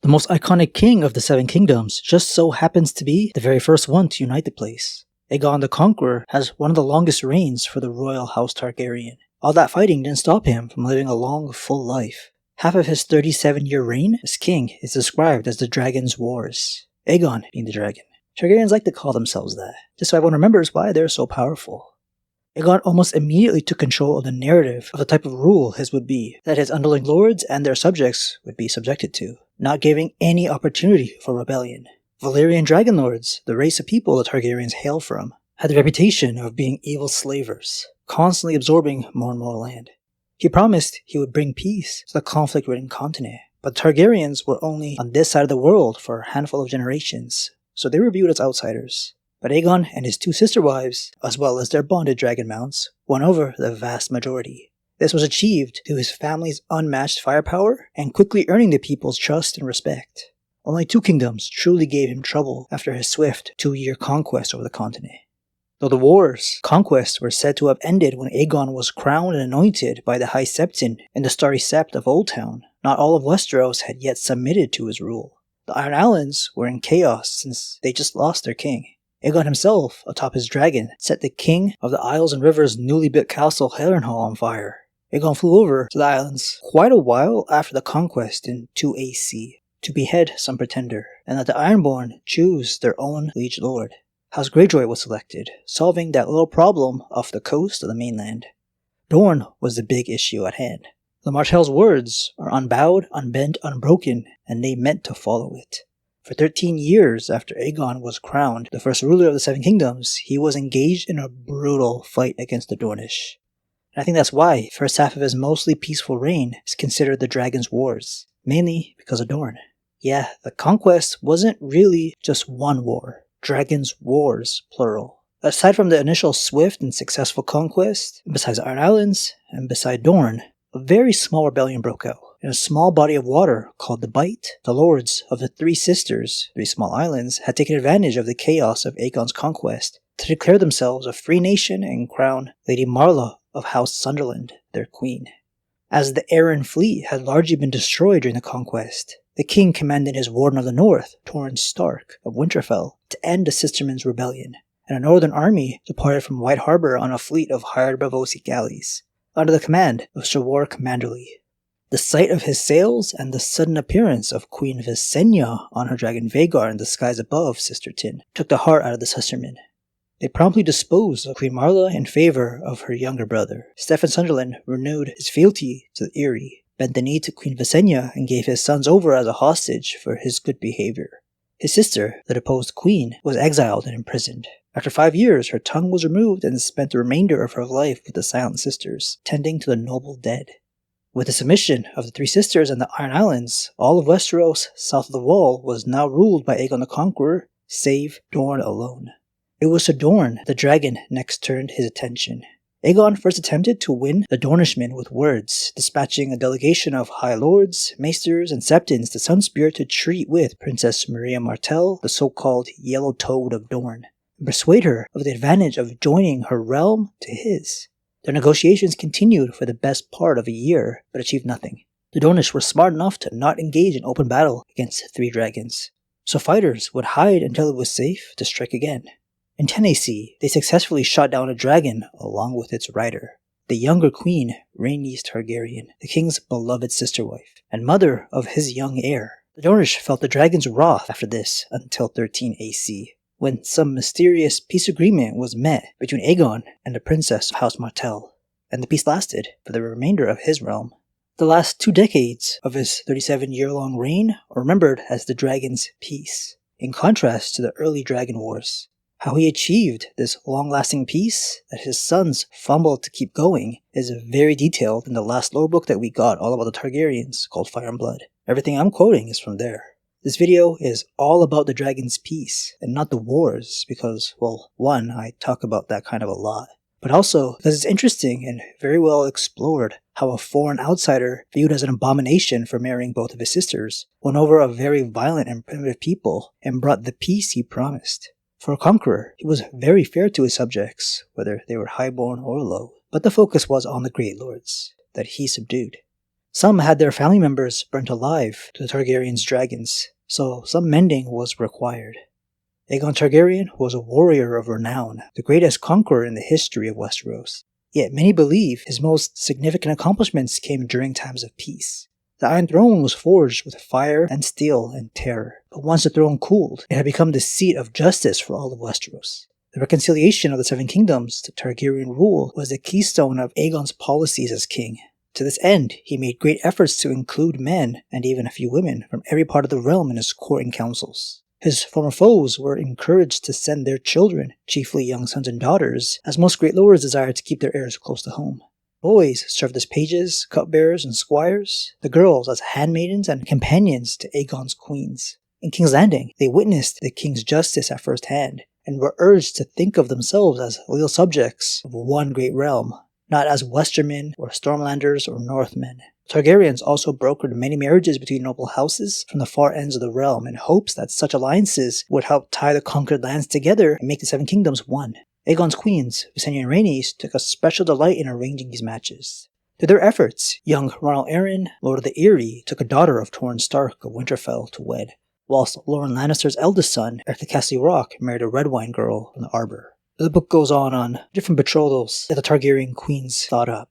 The most iconic king of the Seven Kingdoms just so happens to be the very first one to unite the place. Aegon the Conqueror has one of the longest reigns for the royal house Targaryen. All that fighting didn't stop him from living a long, full life. Half of his 37-year reign as king is described as the Dragon's Wars, Aegon being the dragon. Targaryens like to call themselves that, just so everyone remembers why they're so powerful. Aegon almost immediately took control of the narrative of the type of rule his would be, that his underling lords and their subjects would be subjected to, not giving any opportunity for rebellion. Valyrian dragon lords, the race of people the Targaryens hail from, had the reputation of being evil slavers, constantly absorbing more and more land. He promised he would bring peace to the conflict-ridden continent, but the Targaryens were only on this side of the world for a handful of generations, so they were viewed as outsiders. But Aegon and his two sister wives, as well as their bonded dragon mounts, won over the vast majority. This was achieved through his family's unmatched firepower and quickly earning the people's trust and respect. Only two kingdoms truly gave him trouble after his swift 2-year conquest over the continent. Though the wars, conquests were said to have ended when Aegon was crowned and anointed by the High Septon in the Starry Sept of Old Town, not all of Westeros had yet submitted to his rule. The Iron Islands were in chaos since they just lost their king. Aegon himself, atop his dragon, set the king of the Isles and Rivers' newly built castle Harrenhal on fire. Aegon flew over to the islands quite a while after the conquest in 2 AC to behead some pretender, and let the Ironborn choose their own liege lord. House Greyjoy was selected, solving that little problem off the coast of the mainland. Dorne was the big issue at hand. The martell's words are unbowed, unbent, unbroken, and they meant to follow it. For 13 years after Aegon was crowned the first ruler of the Seven Kingdoms, he was engaged in a brutal fight against the Dornish. And I think that's why the first half of his mostly peaceful reign is considered the Dragon's Wars, mainly because of Dorne. Yeah, the conquest wasn't really just one war. Dragon's Wars, plural. Aside from the initial swift and successful conquest, besides the Iron Islands, and beside Dorne, a very small rebellion broke out. In a small body of water called the Bight, the lords of the Three Sisters, 3 small islands, had taken advantage of the chaos of Aegon's conquest to declare themselves a free nation and crown Lady Marla of House Sunderland their queen. As the Arryn fleet had largely been destroyed during the conquest, the king commanded his Warden of the North, Torrhen Stark of Winterfell, to end the Sistermen's rebellion, and a northern army departed from White Harbor on a fleet of hired Braavosi galleys, under the command of Sir Warwick Manderly. The sight of his sails and the sudden appearance of Queen Visenya on her dragon Vhagar in the skies above Sisterton took the heart out of the Sistermen. They promptly disposed of Queen Marla in favor of her younger brother. Steffon Sunderland renewed his fealty to the Eyrie, bent the knee to Queen Visenya, and gave his sons over as a hostage for his good behavior. His sister, the deposed queen, was exiled and imprisoned. After 5 years, her tongue was removed and spent the remainder of her life with the Silent Sisters, tending to the noble dead. With the submission of the Three Sisters and the Iron Islands, all of Westeros south of the Wall was now ruled by Aegon the Conqueror, save Dorne alone. It was to Dorne the dragon next turned his attention. Aegon first attempted to win the Dornishmen with words, dispatching a delegation of High Lords, Maesters, and Septons to Sunspear to treat with Princess Maria Martell, the so-called Yellow Toad of Dorne, and persuade her of the advantage of joining her realm to his. Their negotiations continued for the best part of a year, but achieved nothing. The Dornish were smart enough to not engage in open battle against 3 dragons, so fighters would hide until it was safe to strike again. In 10 AC, they successfully shot down a dragon along with its rider, the younger queen, Rhaenys Targaryen, the king's beloved sister wife, and mother of his young heir. The Dornish felt the dragon's wrath after this until 13 AC, when some mysterious peace agreement was met between Aegon and the princess of House Martell, and the peace lasted for the remainder of his realm. The last 2 decades of his 37-year-long reign are remembered as the Dragon's Peace, in contrast to the early Dragon Wars. How he achieved this long-lasting peace that his sons fumbled to keep going is very detailed in the last lore book that we got all about the Targaryens called Fire and Blood. Everything I'm quoting is from there. This video is all about the Dragon's Peace and not the wars because, well, one, I talk about that kind of a lot, but also because it's interesting and very well explored how a foreign outsider viewed as an abomination for marrying both of his sisters won over a very violent and primitive people and brought the peace he promised. For a conqueror, he was very fair to his subjects, whether they were highborn or low, but the focus was on the great lords that he subdued. Some had their family members burnt alive to the Targaryen's dragons, so some mending was required. Aegon Targaryen was a warrior of renown, the greatest conqueror in the history of Westeros. Yet many believe his most significant accomplishments came during times of peace. The Iron Throne was forged with fire and steel and terror, but once the throne cooled, it had become the seat of justice for all of Westeros. The reconciliation of the Seven Kingdoms to Targaryen rule was the keystone of Aegon's policies as king. To this end, he made great efforts to include men, and even a few women, from every part of the realm in his court and councils. His former foes were encouraged to send their children, chiefly young sons and daughters, as most great lords desired to keep their heirs close to home. Boys served as pages, cupbearers, and squires, the girls as handmaidens and companions to Aegon's queens. In King's Landing, they witnessed the king's justice at first hand, and were urged to think of themselves as loyal subjects of one great realm, not as Westermen or Stormlanders or Northmen. Targaryens also brokered many marriages between noble houses from the far ends of the realm in hopes that such alliances would help tie the conquered lands together and make the Seven Kingdoms one. Aegon's queens, Visenya and Rhaenys, took a special delight in arranging these matches. Through their efforts, young Ronald Arryn, Lord of the Eyrie, took a daughter of Torrhen Stark of Winterfell to wed, whilst Loren Lannister's eldest son, Eric the Castle Rock, married a Redwyne girl from the Arbor. The book goes on different betrothals that the Targaryen queens thought up.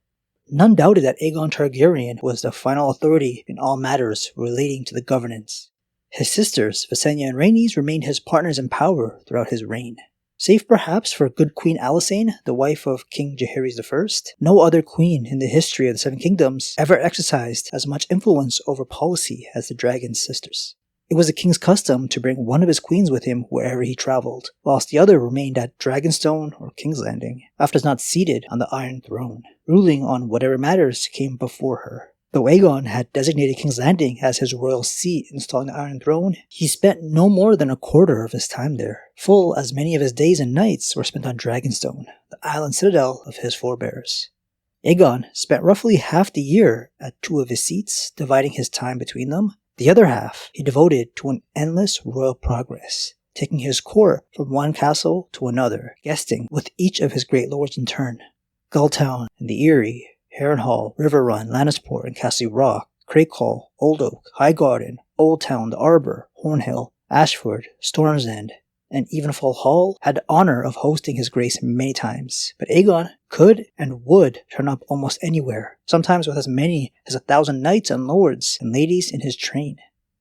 None doubted that Aegon Targaryen was the final authority in all matters relating to the governance. His sisters, Visenya and Rhaenys, remained his partners in power throughout his reign. Save perhaps for good Queen Alysanne, the wife of King Jaehaerys I, no other queen in the history of the Seven Kingdoms ever exercised as much influence over policy as the dragon's sisters. It was the king's custom to bring one of his queens with him wherever he traveled, whilst the other remained at Dragonstone or King's Landing, after not seated on the Iron Throne, ruling on whatever matters came before her. Though Aegon had designated King's Landing as his royal seat installing the Iron Throne, he spent no more than a quarter of his time there, full as many of his days and nights were spent on Dragonstone, the island citadel of his forebears. Aegon spent roughly half the year at two of his seats, dividing his time between them. The other half he devoted to an endless royal progress, taking his court from one castle to another, guesting with each of his great lords in turn. Gulltown and the Eyrie, Harrenhal, Riverrun, Lannisport, and Castle Rock, Crakehall, Old Oak, Highgarden, Old Town, the Arbor, Hornhill, Ashford, Storm's End, and Evenfall Hall had the honor of hosting his grace many times, but Aegon could and would turn up almost anywhere, sometimes with as many as 1,000 knights and lords and ladies in his train.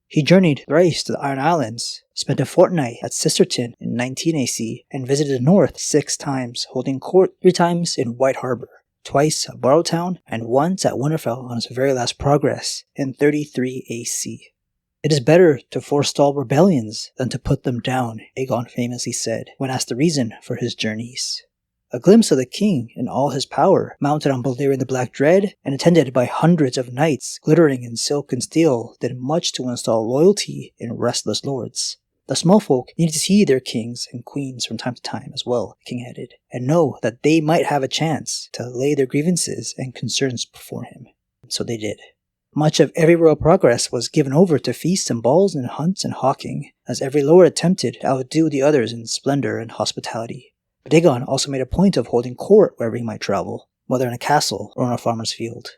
He journeyed thrice to the Iron Islands, spent a fortnight at Sisterton in 19 AC, and visited the north 6 times, holding court 3 times in White Harbor, twice at Barrowtown, and once at Winterfell on his very last progress in 33 AC. It is better to forestall rebellions than to put them down, Aegon famously said, when asked the reason for his journeys. A glimpse of the king in all his power, mounted on Balerion the Black Dread, and attended by hundreds of knights glittering in silk and steel, did much to install loyalty in restless lords. The small folk needed to see their kings and queens from time to time as well, the king added, and know that they might have a chance to lay their grievances and concerns before him. So they did. Much of every royal progress was given over to feasts and balls and hunts and hawking, as every lord attempted to outdo the others in splendor and hospitality. But Aegon also made a point of holding court wherever he might travel, whether in a castle or on a farmer's field.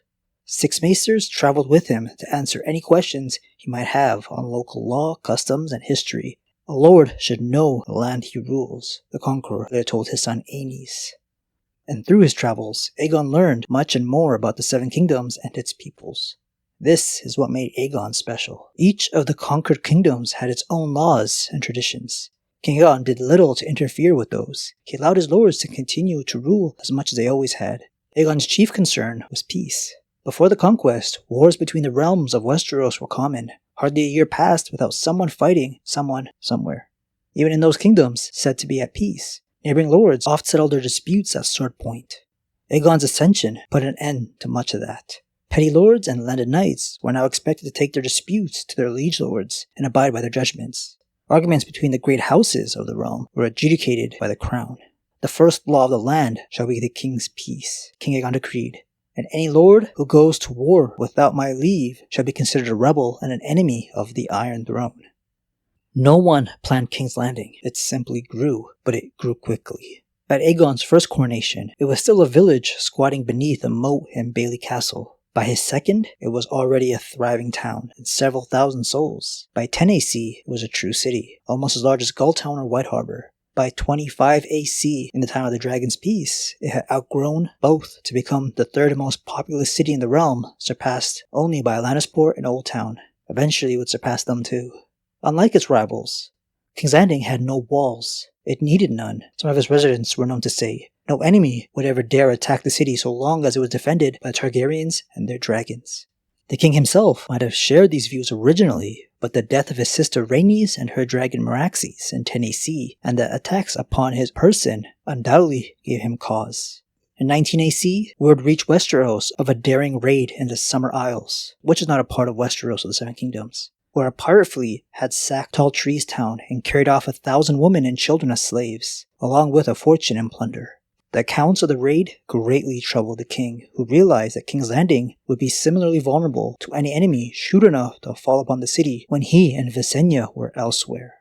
6 maesters traveled with him to answer any questions he might have on local law, customs, and history. A lord should know the land he rules, the conqueror later told his son Aenys. And through his travels, Aegon learned much and more about the 7 kingdoms and its peoples. This is what made Aegon special. Each of the conquered kingdoms had its own laws and traditions. King Aegon did little to interfere with those. He allowed his lords to continue to rule as much as they always had. Aegon's chief concern was peace. Before the conquest, wars between the realms of Westeros were common. Hardly a year passed without someone fighting someone somewhere. Even in those kingdoms said to be at peace, neighboring lords oft settled their disputes at sword point. Aegon's ascension put an end to much of that. Petty lords and landed knights were now expected to take their disputes to their liege lords and abide by their judgments. Arguments between the great houses of the realm were adjudicated by the crown. The first law of the land shall be the king's peace, King Aegon decreed, and any lord who goes to war without my leave shall be considered a rebel and an enemy of the Iron Throne. No one planned King's Landing. It simply grew, but it grew quickly. At Aegon's first coronation, it was still a village squatting beneath a moat in Bailey Castle. By his second, it was already a thriving town and several thousand souls. By 10 AC, it was a true city, almost as large as Gulltown or White Harbor. By 25 AC, in the time of the Dragon's Peace, it had outgrown both to become the third most populous city in the realm, surpassed only by Lannisport and Old Town. Eventually it would surpass them too. Unlike its rivals, King's Landing had no walls. It needed none. Some of its residents were known to say, no enemy would ever dare attack the city so long as it was defended by the Targaryens and their dragons. The king himself might have shared these views originally, but the death of his sister Rhaenys and her dragon Meraxes in 10 AC, and the attacks upon his person undoubtedly gave him cause. In 19 AC, word reached Westeros of a daring raid in the Summer Isles, which is not a part of Westeros or the Seven Kingdoms, where a pirate fleet had sacked Tall Trees Town and carried off 1,000 women and children as slaves, along with a fortune in plunder. The accounts of the raid greatly troubled the king, who realized that King's Landing would be similarly vulnerable to any enemy shrewd enough to fall upon the city when he and Visenya were elsewhere.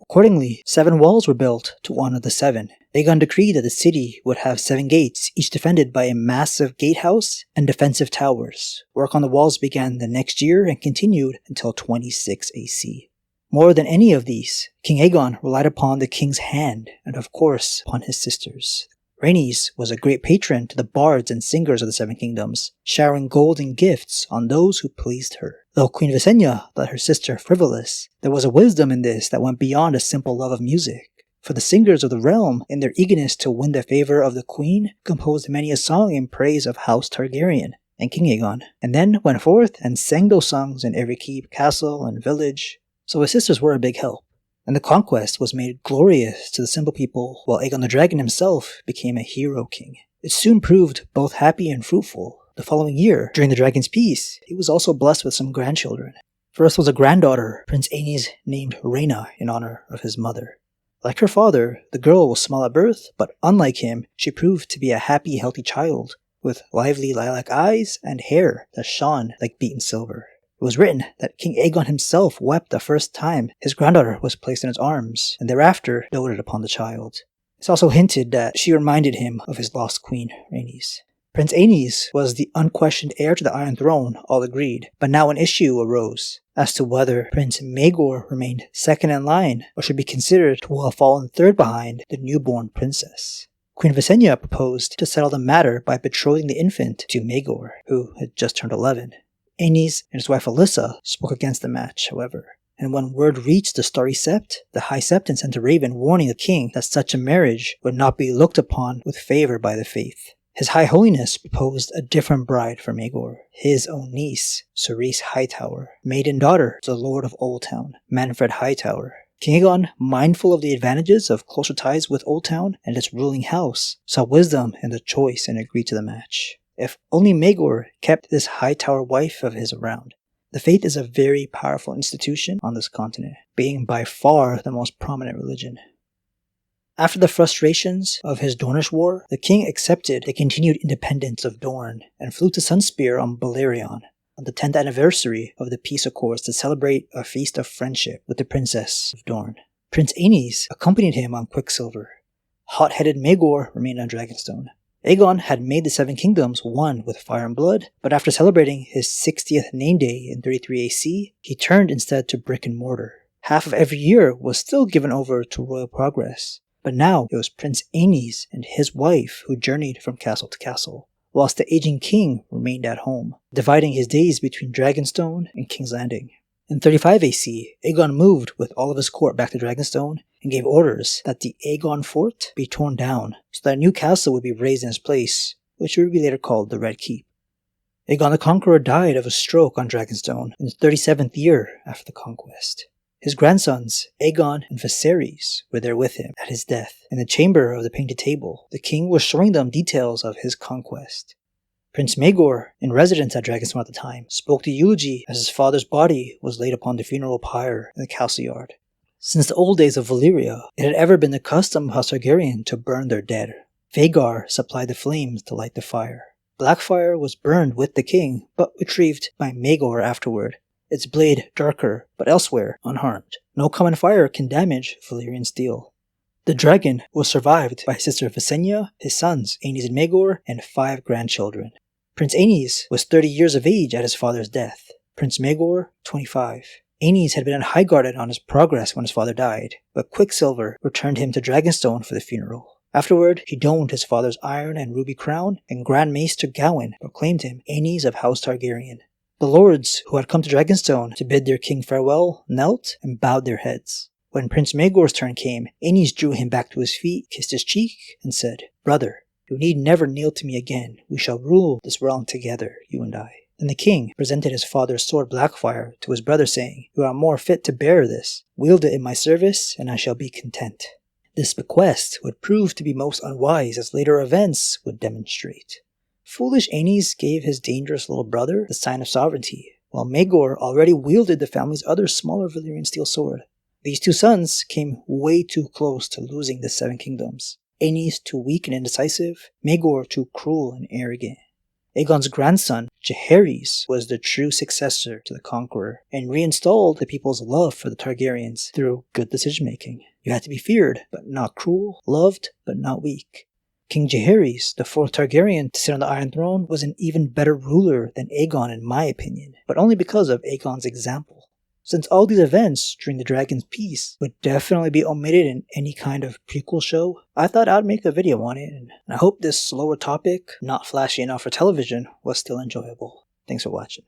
Accordingly, 7 walls were built to honor the 7. Aegon decreed that the city would have 7 gates, each defended by a massive gatehouse and defensive towers. Work on the walls began the next year and continued until 26 AC. More than any of these, King Aegon relied upon the king's hand and of course upon his sisters. Rhaenys was a great patron to the bards and singers of the Seven Kingdoms, showering gold and gifts on those who pleased her. Though Queen Visenya thought her sister frivolous, there was a wisdom in this that went beyond a simple love of music. For the singers of the realm, in their eagerness to win the favor of the queen, composed many a song in praise of House Targaryen and King Aegon, and then went forth and sang those songs in every keep, castle, and village. So his sisters were a big help. And the conquest was made glorious to the simple people, while Aegon the Dragon himself became a hero king. It soon proved both happy and fruitful. The following year, during the Dragon's Peace, he was also blessed with some grandchildren. First was a granddaughter, Prince Aenys, named Rhaena in honor of his mother. Like her father, the girl was small at birth, but unlike him, she proved to be a happy, healthy child, with lively lilac eyes and hair that shone like beaten silver. It was written that King Aegon himself wept the first time his granddaughter was placed in his arms, and thereafter doted upon the child. It's also hinted that she reminded him of his lost queen, Rhaenys. Prince Aenys was the unquestioned heir to the Iron Throne, all agreed, but now an issue arose as to whether Prince Maegor remained second in line or should be considered to have fallen third behind the newborn princess. Queen Visenya proposed to settle the matter by betrothing the infant to Maegor, who had just turned 11. Aenys and his wife Alyssa spoke against the match, however, and when word reached the Starry Sept, the High Septon sent a raven warning the king that such a marriage would not be looked upon with favor by the faith. His High Holiness proposed a different bride for Maegor, his own niece, Cerys Hightower, maiden daughter to the Lord of Oldtown, Manfred Hightower. King Aegon, mindful of the advantages of closer ties with Oldtown and its ruling house, saw wisdom in the choice and agreed to the match. If only Maegor kept this Hightower wife of his around. The faith is a very powerful institution on this continent, being by far the most prominent religion. After the frustrations of his Dornish War, the king accepted the continued independence of Dorne and flew to Sunspear on Balerion on the 10th anniversary of the peace accords to celebrate a feast of friendship with the princess of Dorne. Prince Aenys accompanied him on Quicksilver. Hot-headed Maegor remained on Dragonstone. Aegon had made the Seven Kingdoms one with fire and blood, but after celebrating his 60th name day in 33 AC, he turned instead to brick and mortar. Half of every year was still given over to royal progress, but now it was Prince Aenys and his wife who journeyed from castle to castle, whilst the aging king remained at home, dividing his days between Dragonstone and King's Landing. In 35 AC, Aegon moved with all of his court back to Dragonstone and gave orders that the Aegon fort be torn down so that a new castle would be raised in its place, which would be later called the Red Keep. Aegon the Conqueror died of a stroke on Dragonstone in the 37th year after the conquest. His grandsons, Aegon and Viserys, were there with him at his death. In the chamber of the Painted Table, the king was showing them details of his conquest. Prince Maegor, in residence at Dragonstone at the time, spoke the eulogy as his father's body was laid upon the funeral pyre in the castle yard. Since the old days of Valyria, it had ever been the custom of House Targaryen to burn their dead. Vhagar supplied the flames to light the fire. Blackfire was burned with the king, but retrieved by Maegor afterward, its blade darker, but elsewhere unharmed. No common fire can damage Valyrian steel. The dragon was survived by his sister Visenya, his sons Aenys and Maegor, and 5 grandchildren. Prince Aenys was 30 years of age at his father's death. Prince Maegor, 25. Aenys had been unguarded on his progress when his father died, but Quicksilver returned him to Dragonstone for the funeral. Afterward, he donned his father's iron and ruby crown, and Grand Maester Gawain proclaimed him Aenys of House Targaryen. The lords who had come to Dragonstone to bid their king farewell knelt and bowed their heads. When Prince Maegor's turn came, Aenys drew him back to his feet, kissed his cheek, and said, "Brother, you need never kneel to me again. We shall rule this realm together, you and I." Then the king presented his father's sword Blackfire to his brother, saying, "You are more fit to bear this. Wield it in my service, and I shall be content." This bequest would prove to be most unwise, as later events would demonstrate. Foolish Aenys gave his dangerous little brother the sign of sovereignty, while Maegor already wielded the family's other smaller Valyrian steel sword. These two sons came way too close to losing the Seven Kingdoms. Aenys too weak and indecisive, Maegor too cruel and arrogant. Aegon's grandson, Jaehaerys, was the true successor to the Conqueror, and reinstalled the people's love for the Targaryens through good decision-making. You had to be feared, but not cruel, loved, but not weak. King Jaehaerys, the fourth Targaryen to sit on the Iron Throne, was an even better ruler than Aegon in my opinion, but only because of Aegon's example. Since all these events during the Dragon's Peace would definitely be omitted in any kind of prequel show, I thought I'd make a video on it, and I hope this slower topic, not flashy enough for television, was still enjoyable. Thanks for watching.